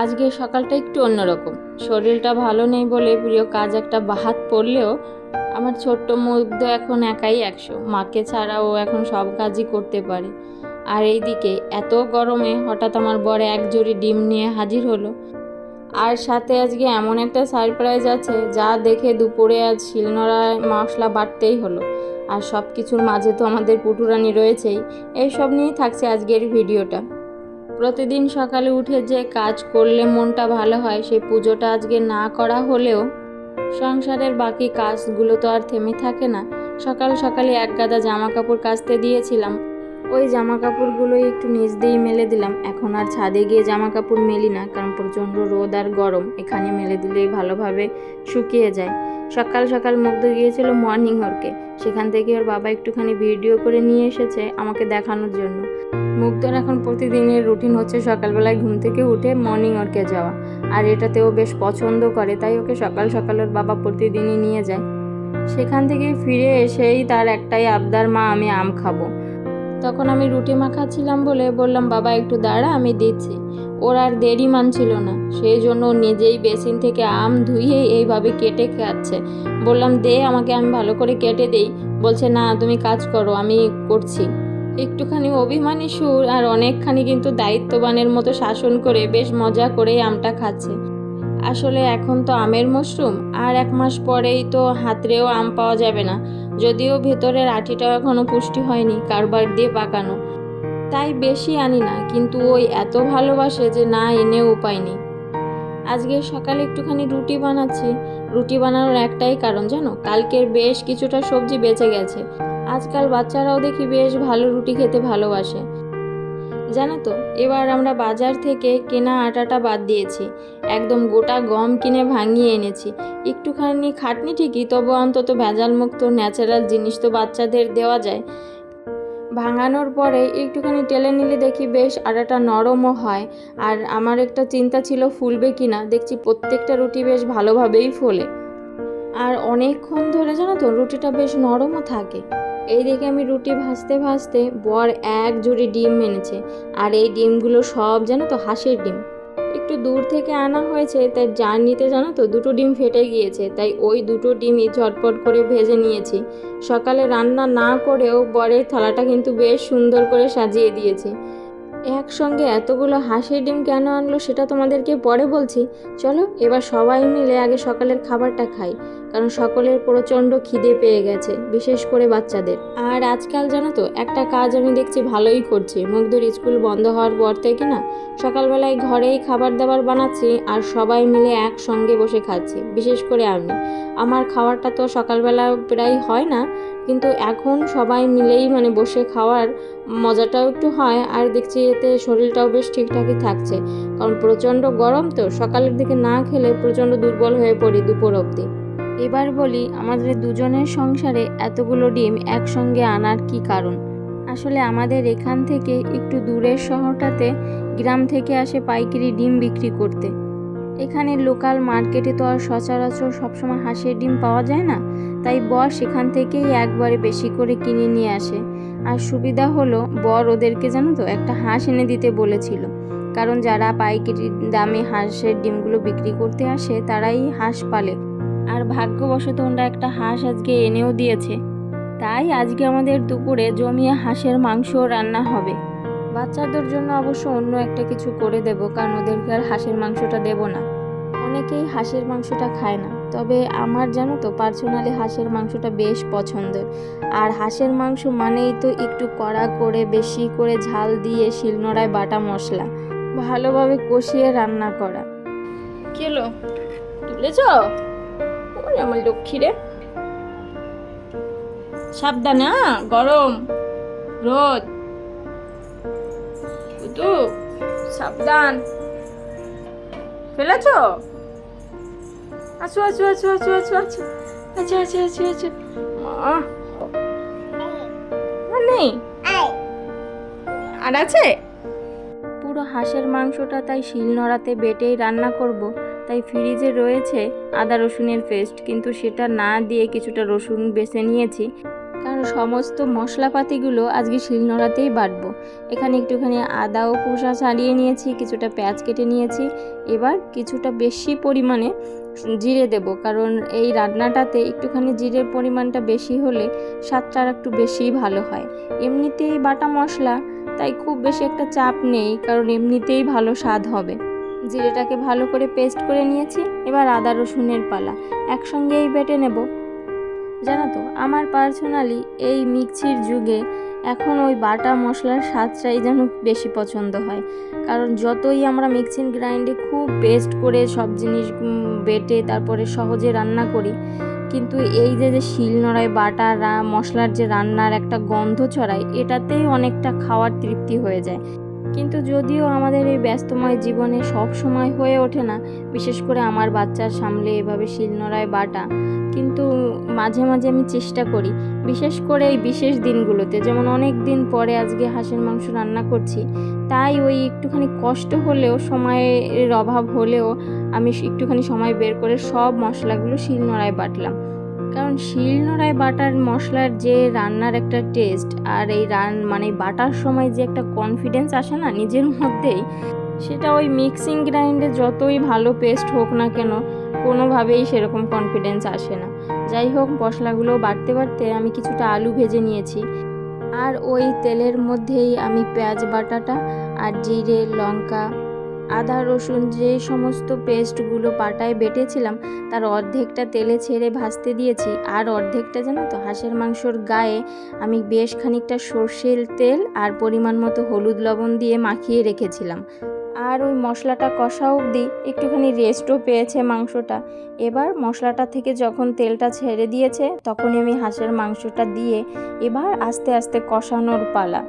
আজকে সকালটা একটু অন্যরকম। শরীরটা ভালো নেই বলে প্রিয় কাজ একটা বাহাত পড়লেও আমার ছোট্ট মুগ্ধ এখন একাই 100। মাকে ছাড়া ও এখন সব কাজই করতে পারে। আর এইদিকে এত গরমে হঠাৎ আমার বর এক জুড়ি ডিম নিয়ে হাজির হলো। আর সাথে আজকে এমন একটা সারপ্রাইজ আছে যা দেখে দুপুরে আজ শিলনোড়ায় মশলা বাটতেই হলো। আর সব কিছুর মাঝে তো আমাদের পুটুরানি রয়েছেই। এই সব নিয়েই থাকছে আজকের ভিডিওটা। প্রতিদিন সকালে উঠে যে কাজ করলে মনটা ভালো হয়, সেই পুজোটা আজকে না করা হলেও সংসারের বাকি কাজগুলো তো আর থেমে থাকে না। সকাল সকালে এক গাদা জামা কাপড় কাচতে দিয়েছিলাম, ওই জামা কাপড়গুলোই একটু নিচ দিয়েই মেলে দিলাম। এখন আর ছাদে গিয়ে জামা কাপড় মেলি না, কারণ প্রচণ্ড রোদ আর গরম, এখানে মেলে দিলেই ভালোভাবে শুকিয়ে যায়। সকাল সকাল মুগ্ধ গিয়েছিল মর্নিং ওয়ার্কে, সেখান থেকে ওর বাবা একটুখানি ভিডিও করে নিয়ে এসেছে আমাকে দেখানোর জন্য। মুগ্ধর এখন প্রতিদিনের রুটিন হচ্ছে সকালবেলায় ঘুম থেকে উঠে মর্নিং ওয়ার্কে যাওয়া, আর এটাতেও বেশ পছন্দ করে, তাই ওকে সকাল সকাল ওর বাবা প্রতিদিনই নিয়ে যায়। সেখান থেকে ফিরে এসেই তার একটাই আবদার, মা আমি আম খাবো। তখন আমি রুটি মাখাচ্ছিলাম বলে বললাম, বাবা একটু দাঁড়া আমি দিচ্ছি। ওর আর দেরি মানছিল না, সেই জন্য নিজেই বেসিন থেকে আম ধুয়ে এইভাবে কেটে খাচ্ছে। বললাম দে আমাকে, আমি ভালো করে কেটে দেই। বলছে না তুমি কাজ করো, আমি করছি। একটুখানি অভিমানী সুর আর অনেকখানি কিন্তু দায়িত্ববানের মতো শাসন করে বেশ মজা করেই আমটা খাচ্ছে। আসলে এখন তো আমের মরশুম, আর 1 মাস পরেই তো হাতড়েও আম পাওয়া যাবে না, যদিও ভেতরের আটিটাও এখনো পুষ্টি হয়নি, কারবার দিয়ে পাকানো, তাই বেশি আনি না। কিন্তু ওই এত ভালোবাসে যে না এনে উপায় নেই। আজকে সকালে একটুখানি রুটি বানাচ্ছি। রুটি বানানোর একটাই কারণ জানো, কালকের বেশ কিছুটা সবজি বেঁচে গেছে। আজকাল বাচ্চারাও দেখি বেশ ভালো রুটি খেতে ভালোবাসে। জানো তো, এবার আমরা বাজার থেকে কেনা আটাটা বাদ দিয়েছি, একদম গোটা গম কিনে ভাঙিয়ে এনেছি। একটুখানি খাটনি ঠিকই, তবু অন্তত ভেজাল মুক্ত ন্যাচারাল জিনিস তো বাচ্চাদের দেওয়া যায়। ভাঙানোর পরে একটুখানি টেলে নিলে দেখি বেশ আটাটা নরমও হয়। আর আমার একটা চিন্তা ছিল ফুলবে কিনা, দেখছি প্রত্যেকটা রুটি বেশ ভালোভাবেই ফোলে। আর অনেকক্ষণ ধরে জানো তো রুটিটা বেশ নরমও থাকে। এই দেখে আমি রুটি ভাজতে ভাজতে বর এক জুড়ি ডিম এনেছে, আর এই ডিমগুলো সব জানো তো হাঁসের ডিম। একটু দূর থেকে আনা হয়েছে, তাই জার্নিতে জানো তো 2টো ডিম ফেটে গিয়েছে, তাই ওই 2টো ডিমই ঝটপট করে ভেজে নিয়েছি। সকালে রান্না না করেও বরের থালাটা কিন্তু বেশ সুন্দর করে সাজিয়ে দিয়েছি। একসঙ্গে এতগুলো হাঁসের ডিম কেন আনলো সেটা তোমাদেরকে পরে বলছি। চলো এবার সবাই মিলে আগে সকালের খাবারটা খাই, কারণ সকলের প্রচণ্ড খিদে পেয়ে গেছে, বিশেষ করে বাচ্চাদের। আর আজকাল জানো তো একটা কাজ আমি দেখছি ভালোই করছে, মুগ্ধর স্কুল বন্ধ হওয়ার পর থেকে না সকালবেলায় ঘরেই খাবার দাবার বানাচ্ছি আর সবাই মিলে একসঙ্গে বসে খাচ্ছি। বিশেষ করে আমার খাবারটা তো সকালবেলা প্রায় হয় না, কিন্তু এখন সবাই মিলেই বসে খাওয়ার মজাটাও একটু হয়, আর দেখছি এতে শরীরটাও বেশ ঠিকঠাকই থাকছে। কারণ প্রচণ্ড গরম তো, সকালের দিকে না খেলে প্রচণ্ড দুর্বল হয়ে পড়ি দুপুর অবধি। এবার বলি, আমাদের দুজনের সংসারে এতগুলো ডিম একসঙ্গে আনার কি কারণ। আসলে আমাদের এখান থেকে একটু দূরের শহরটাতে গ্রাম থেকে আসে পাইকারি ডিম বিক্রি করতে। এখানে লোকাল মার্কেটে তো আর সচরাচর সবসময় হাঁসের ডিম পাওয়া যায় না, তাই বর সেখান থেকেই একবারে বেশি করে কিনে নিয়ে আসে। আর সুবিধা হলো, বর ওদেরকে জানো তো একটা হাঁস এনে দিতে বলেছিল, কারণ যারা পাইকারি দামে হাঁসের ডিমগুলো বিক্রি করতে আসে তারাই হাঁস পালে। আর ভাগ্যবশত ওরা একটা হাঁস আজকে এনেও দিয়েছে, তাই আজকে আমাদের দুপুরে জমিয়ে হাঁসের মাংস রান্না হবে। বাচ্চাদের জন্য অবশ্য অন্য একটা কিছু করে দেব, কারণ ওদেরকে আর হাঁসের মাংসটা দেব না। অনেকেই হাঁসের মাংসটা খায় না, তবে আমার জানো তো পার্সোনালি হাঁসের মাংসটা বেশ পছন্দের। আর হাঁসের মাংস মানেই তো একটু কড়া করে বেশি করে ঝাল দিয়ে শিলনোড়ায় বাটা মশলা ভালোভাবে কষিয়ে রান্না করা। কি হলো, তুলেছ? ওরে আমার লক্ষ্মী রে, সাবধানে, গরম রোদ, তো সাবধান। ফেলেছ? আচ্ছা আচ্ছা আচ্ছা আচ্ছা আচ্ছা আচ্ছা আচ্ছা আচ্ছা আচ্ছা আচ্ছা নেই আর আছে। পুরো হাঁসের মাংসটা তাই শিলনোড়াতে বেটেই রান্না করব, তাই ফ্রিজে রয়েছে আদা রসুনের পেস্ট, কিন্তু সেটা না দিয়ে কিছুটা রসুন বেছে নিয়েছি, কারণ আর সমস্ত মশলাপাতিগুলো আজকে শিলনোড়াতেই বাটবো। এখানে একটুখানি আদা ও খোসা ছাড়িয়ে নিয়েছি, কিছুটা পেঁয়াজ কেটে নিয়েছি। এবার কিছুটা বেশি পরিমাণে জিরে দেব, কারণ এই রান্নাটাতে একটুখানি জিরের পরিমাণটা বেশি হলে স্বাদটা আর একটু বেশিই ভালো হয়। এমনিতেই বাটা মশলা, তাই খুব বেশি একটা চাপ নেই, কারণ এমনিতেই ভালো স্বাদ হবে। জিরেটাকে ভালো করে পেস্ট করে নিয়েছি। এবার আদা রসুনের পালা, একসঙ্গেই বেটে নেব। জানো তো, আমার পার্সোনালি এই মিক্সির যুগে এখন ওই বাটা মশলার স্বাদটাই যেন বেশি পছন্দ হয়। কারণ যতই আমরা মিক্সিং গ্রাইন্ডে খুব পেস্ট করে সব জিনিস বেটে তারপরে সহজে রান্না করি, কিন্তু এই যে শিলনোড়ায় বাটা মশলার যে রান্নার একটা গন্ধ ছড়ায়, এটাতেই অনেকটা খাওয়ার তৃপ্তি হয়ে যায়। কিন্তু যদিও আমাদের এই ব্যস্তময় জীবনে সব সময় হয়ে ওঠে না, বিশেষ করে আমার বাচ্চার সামলে এভাবে শিলনোড়ায় বাটা, কিন্তু মাঝে মাঝে আমি চেষ্টা করি, বিশেষ করে এই বিশেষ দিনগুলোতে, যেমন অনেক দিন পরে আজকে হাঁসের মাংস রান্না করছি, তাই ওই একটুখানি কষ্ট হলেও, সময়ের অভাব হলেও আমি একটুখানি সময় বের করে সব মশলাগুলো শিলনোড়ায় বাটলাম। কারণ শিলনোড়ায় বাটার মশলার যে রান্নার একটা টেস্ট, আর এই মানে বাটার সময় যে একটা কনফিডেন্স আসে না নিজের মধ্যেই, সেটা ওই মিক্সিং গ্রাইন্ডে যতই ভালো পেস্ট হোক না কেন, কোনোভাবেই সেরকম কনফিডেন্স আসে না। যাই হোক, মশলাগুলো বাটতে বাটতে আমি কিছুটা আলু ভেজে নিয়েছি, আর ওই তেলের মধ্যেই আমি পেঁয়াজ বাটাটা আর জিরে, লঙ্কা, আদা রসুন যে সমস্ত পেস্টগুলো পাটায় বেটেছিলাম তার অর্ধেকটা তেলে ছেড়ে ভাজতে দিয়েছি, আর অর্ধেকটা জানো তো হাঁসের মাংসর গায়ে আমি বেশ খানিকটা সর্ষের তেল আর পরিমাণ মতো হলুদ লবণ দিয়ে মাখিয়ে রেখেছিলাম। আর ওই মশলাটা কষা অবধি একটুখানি রেস্টও পেয়েছে মাংসটা। এবার মশলাটা থেকে যখন তেলটা ছেড়ে দিয়েছে, তখনই আমি হাঁসের মাংসটা দিয়ে এবার আস্তে আস্তে কষানোর পালা।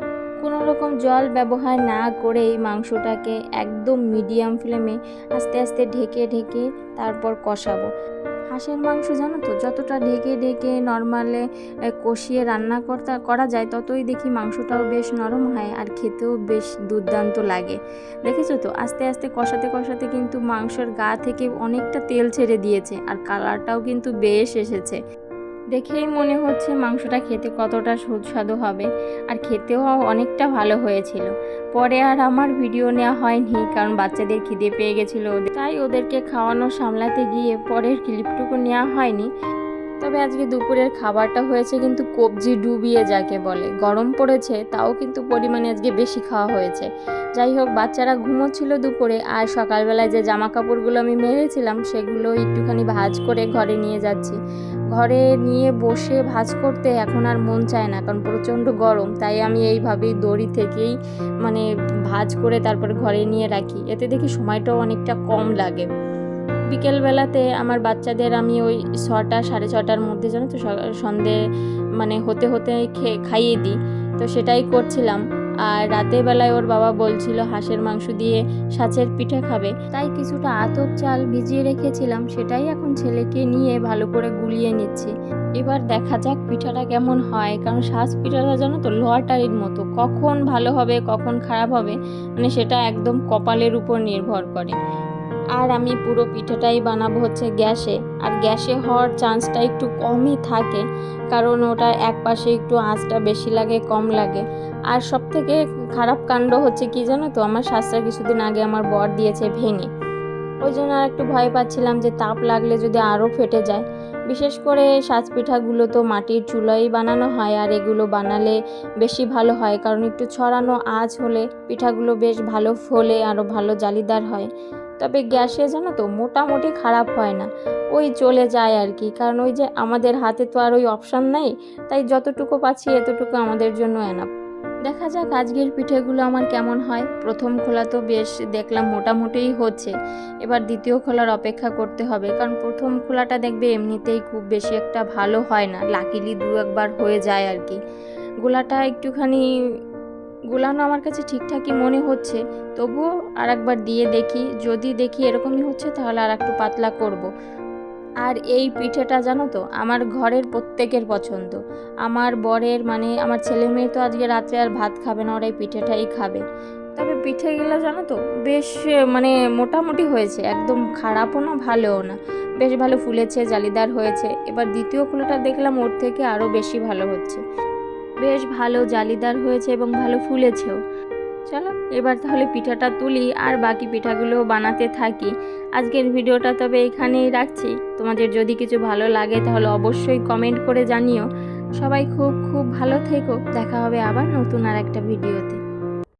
কোনো রকম জল ব্যবহার না করেই মাংসটাকে একদম মিডিয়াম ফ্লেমে আস্তে আস্তে ঢেকে ঢেকে তারপর কষাবো। হাঁসের মাংস জানো তো, যতটা ঢেকে ঢেকে নর্মালে কষিয়ে রান্না করা যায়, ততই দেখি মাংসটাও বেশ নরম হয় আর খেতেও বেশ দুর্দান্ত লাগে। দেখেছো তো, আস্তে আস্তে কষাতে কষাতে কিন্তু মাংসের গা থেকে অনেকটা তেল ছেড়ে দিয়েছে, আর কালারটাও কিন্তু বেশ এসেছে। দেখেই মনে হচ্ছে মাংসটা খেতে কতটা সুস্বাদু হবে, আর খেতেও অনেকটা ভালো হয়েছিল। পরে আর আমার ভিডিও নেওয়া হয়নি, কারণ বাচ্চাদের খিদে পেয়ে গেছিলো, তাই ওদেরকে খাওয়ানো সামলাতে গিয়ে পরের ক্লিপটুকু নেওয়া হয়নি। তবে আজকে দুপুরের খাবারটা হয়েছে কিন্তু কবজি ডুবিয়ে, যাকে বলে। গরম পড়েছে, তাও কিন্তু পরিমাণে আজকে বেশি খাওয়া হয়েছে। যাই হোক, বাচ্চারা ঘুমোচ্ছিল দুপুরে, আর সকালবেলায় যে জামা কাপড়গুলো আমি মেরেছিলাম সেগুলো একটুখানি ভাঁজ করে ঘরে নিয়ে যাচ্ছি। ঘরে নিয়ে বসে ভাঁজ করতে এখন আর মন চায় না, কারণ প্রচণ্ড গরম, তাই আমি এইভাবেই দড়ি থেকেই মানে ভাঁজ করে তারপরে ঘরে নিয়ে রাখি। এতে দেখি সময়টাও অনেকটা কম লাগে। বিকেলবেলাতে আমার বাচ্চাদের আমি ওই 6টা 6:30টার মধ্যে জানো তো সন্ধে মানে হতে হতে খাইয়ে দিই, তো সেটাই করছিলাম। আর রাতের বেলায় ওর বাবা বলছিল হাঁসের মাংস দিয়ে সাঁচের পিঠে খাবে, তাই কিছুটা আতপ চাল ভিজিয়ে রেখেছিলাম, সেটাই এখন ছেলেকে নিয়ে ভালো করে গুলিয়ে নিচ্ছি। এবার দেখা যাক পিঠাটা কেমন হয়, কারণ সাজ পিঠাটা জানো তো লটারির মতো, কখন ভালো হবে কখন খারাপ হবে মানে সেটা একদম কপালের উপর নির্ভর করে। আর আমি পুরো পিঠাটাই বানাবো হচ্ছে গ্যাসে, আর গ্যাসে হওয়ার চান্সটা একটু কমই থাকে, কারণ ওটা এক পাশে একটু আঁচটা বেশি লাগে কম লাগে। আর সব থেকে খারাপ কাণ্ড হচ্ছে কি জানো তো, আমার শাস্ত্রা কিছুদিন আগে আমার বর দিয়েছে ভেঙে, ওই জন্য আর একটু ভয় পাচ্ছিলাম যে তাপ লাগলে যদি আরও ফেটে যায়। বিশেষ করে সাজ পিঠাগুলো তো মাটির চুলায় বানানো হয়, আর এগুলো বানালে বেশি ভালো হয়, কারণ একটু ছড়ানো আঁচ হলে পিঠাগুলো বেশ ভালো ফোলে, আরও ভালো জালিদার হয়। তবে গ্যাসে জানো তো মোটামুটি খারাপ হয় না, ওই চলে যায় আর কি, কারণ ওই যে আমাদের হাতে তো আর ওই অপশান নেই, তাই যতটুকু পাচ্ছি এতটুকু আমাদের জন্য এনাফ। দেখা যাক আজকের পিঠেগুলো আমার কেমন হয়। প্রথম খোলা তো বেশ দেখলাম মোটামুটিই হচ্ছে, এবার দ্বিতীয় খোলার অপেক্ষা করতে হবে, কারণ প্রথম খোলাটা দেখবে এমনিতেই খুব বেশি একটা ভালো হয় না, লাকিলি 2-1বার হয়ে যায় আর কি। গোলাটা একটুখানি গোলানো আমার কাছে ঠিকঠাকই মনে হচ্ছে, তবুও আর একবার দিয়ে দেখি, যদি দেখি এরকমই হচ্ছে তাহলে আর একটু পাতলা করব। আর এই পিঠেটা জানো তো আমার ঘরের প্রত্যেকের পছন্দ, আমার বরের মানে আমার ছেলে মেয়ে তো আজকে রাত্রে আর ভাত খাবে না, ওরা এই পিঠেটাই খাবে। তবে পিঠেগুলো জানো তো বেশ মানে মোটামুটি হয়েছে, একদম খারাপও না ভালোও না, বেশ ভালো ফুলেছে, জালিদার হয়েছে। এবার দ্বিতীয় কুলোটা দেখলাম ওর থেকে আরও বেশি ভালো হচ্ছে, বেশ ভালো জালিদার হয়েছে এবং ভালো ফুলেছেও। চলো এবার তাহলে পিঠাটা তুলি আর বাকি পিঠাগুলো বানাতে থাকি। আজকের ভিডিওটা তবে এখানেই রাখছি। তোমাদের যদি কিছু ভালো লাগে তাহলে অবশ্যই কমেন্ট করে জানিও। সবাই খুব খুব ভালো থেকো, দেখা হবে আবার নতুন আর একটা ভিডিওতে।